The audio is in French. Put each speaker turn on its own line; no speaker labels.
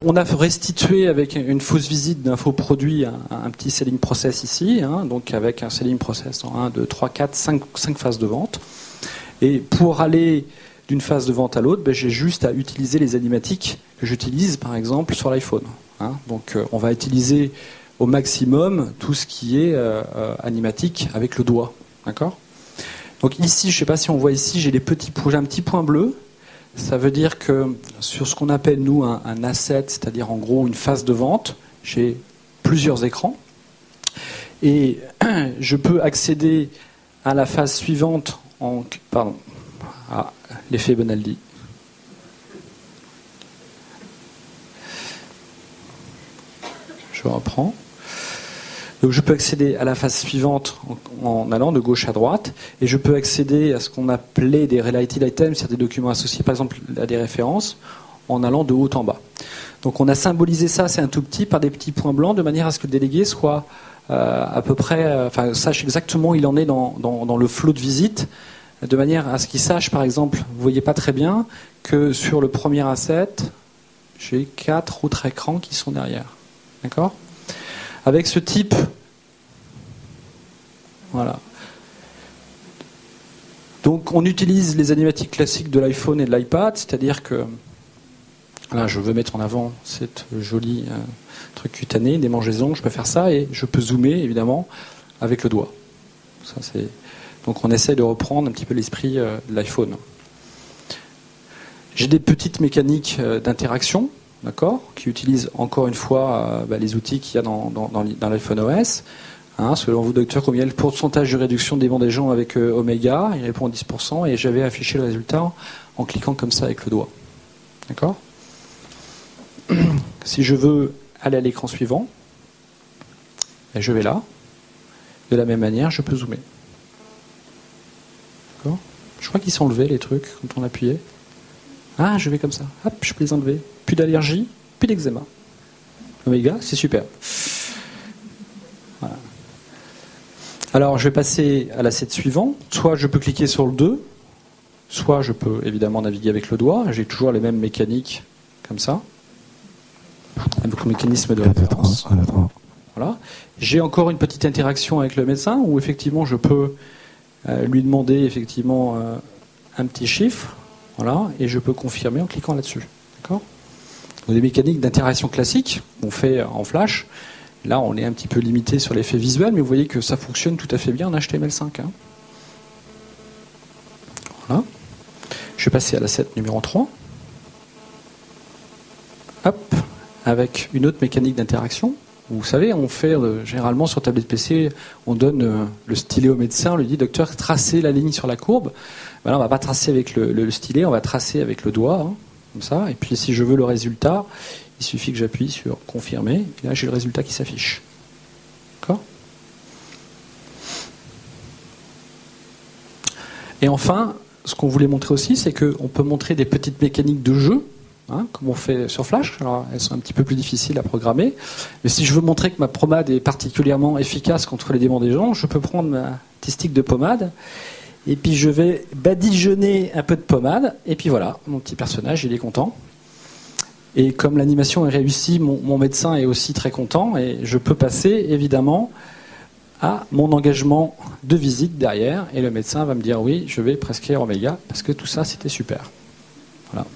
On a restitué avec une fausse visite d'un faux produit un petit selling process ici, hein, donc avec un selling process en 1, 2, 3, 4, 5 phases de vente. Et pour aller d'une phase de vente à l'autre, j'ai juste à utiliser les animatiques que j'utilise par exemple sur l'iPhone. Hein. Donc on va utiliser au maximum tout ce qui est animatique avec le doigt. D'accord ? Donc ici, je ne sais pas si on voit ici, j'ai un petit point bleu. Ça veut dire que sur ce qu'on appelle, nous, un asset, c'est-à-dire en gros une phase de vente, j'ai plusieurs écrans. Et je peux accéder à la phase suivante l'effet Bonaldi. Je reprends. Donc je peux accéder à la phase suivante en allant de gauche à droite, et je peux accéder à ce qu'on appelait des related items, c'est-à-dire des documents associés par exemple à des références, en allant de haut en bas. Donc on a symbolisé ça, c'est un tout petit, par des petits points blancs, de manière à ce que le délégué soit à peu près, sache exactement où il en est dans le flot de visite, de manière à ce qu'il sache, par exemple, vous voyez pas très bien, que sur le premier asset, j'ai 4 autres écrans qui sont derrière. D'accord ? Avec ce type, voilà. Donc on utilise les animatiques classiques de l'iPhone et de l'iPad, c'est-à-dire que là je veux mettre en avant cette jolie truc cutané, démangeaison, je peux faire ça et je peux zoomer évidemment avec le doigt. Donc on essaie de reprendre un petit peu l'esprit de l'iPhone. J'ai des petites mécaniques d'interaction. D'accord, qui utilise encore une fois les outils qu'il y a dans l'iPhone OS. Hein, selon vous, docteur, combien est le pourcentage de réduction des bancs des gens avec Omega ? Il répond 10%, et j'avais affiché le résultat en cliquant comme ça avec le doigt. D'accord ? Si je veux aller à l'écran suivant, je vais là. De la même manière, je peux zoomer. D'accord ? Je crois qu'ils sont enlevés les trucs quand on appuyait. Ah, je vais comme ça. Hop, je peux les enlever. Plus d'allergie, plus d'eczéma. Omega, c'est super. Voilà. Alors, je vais passer à l'asset suivant. Soit je peux cliquer sur le 2, soit je peux évidemment naviguer avec le doigt. J'ai toujours les mêmes mécaniques comme ça. Avec le mécanisme de référence. Voilà. J'ai encore une petite interaction avec le médecin où effectivement je peux lui demander effectivement un petit chiffre. Voilà, et je peux confirmer en cliquant là-dessus. D'accord ? Donc, des mécaniques d'interaction classiques, on fait en Flash. Là, on est un petit peu limité sur l'effet visuel, mais vous voyez que ça fonctionne tout à fait bien en HTML5. Hein. Voilà. Je vais passer à l'asset numéro 3. Hop, avec une autre mécanique d'interaction. Vous savez, on fait généralement sur tablette PC, on donne le stylet au médecin, on lui dit docteur, tracez la ligne sur la courbe. Ben là, on ne va pas tracer avec le stylet, on va tracer avec le doigt, hein, comme ça. Et puis si je veux le résultat, il suffit que j'appuie sur confirmer. Et là, j'ai le résultat qui s'affiche. D'accord ? Et enfin, ce qu'on voulait montrer aussi, c'est qu'on peut montrer des petites mécaniques de jeu. Hein, comme on fait sur Flash. Alors, elles sont un petit peu plus difficiles à programmer. Mais si je veux montrer que ma pommade est particulièrement efficace contre les démons des gens, je peux prendre ma petite stick de pommade et puis je vais badigeonner un peu de pommade. Et puis voilà, mon petit personnage, il est content. Et comme l'animation est réussie, mon médecin est aussi très content. Et je peux passer, évidemment, à mon engagement de visite derrière. Et le médecin va me dire, oui, je vais prescrire Omega parce que tout ça, c'était super. Voilà.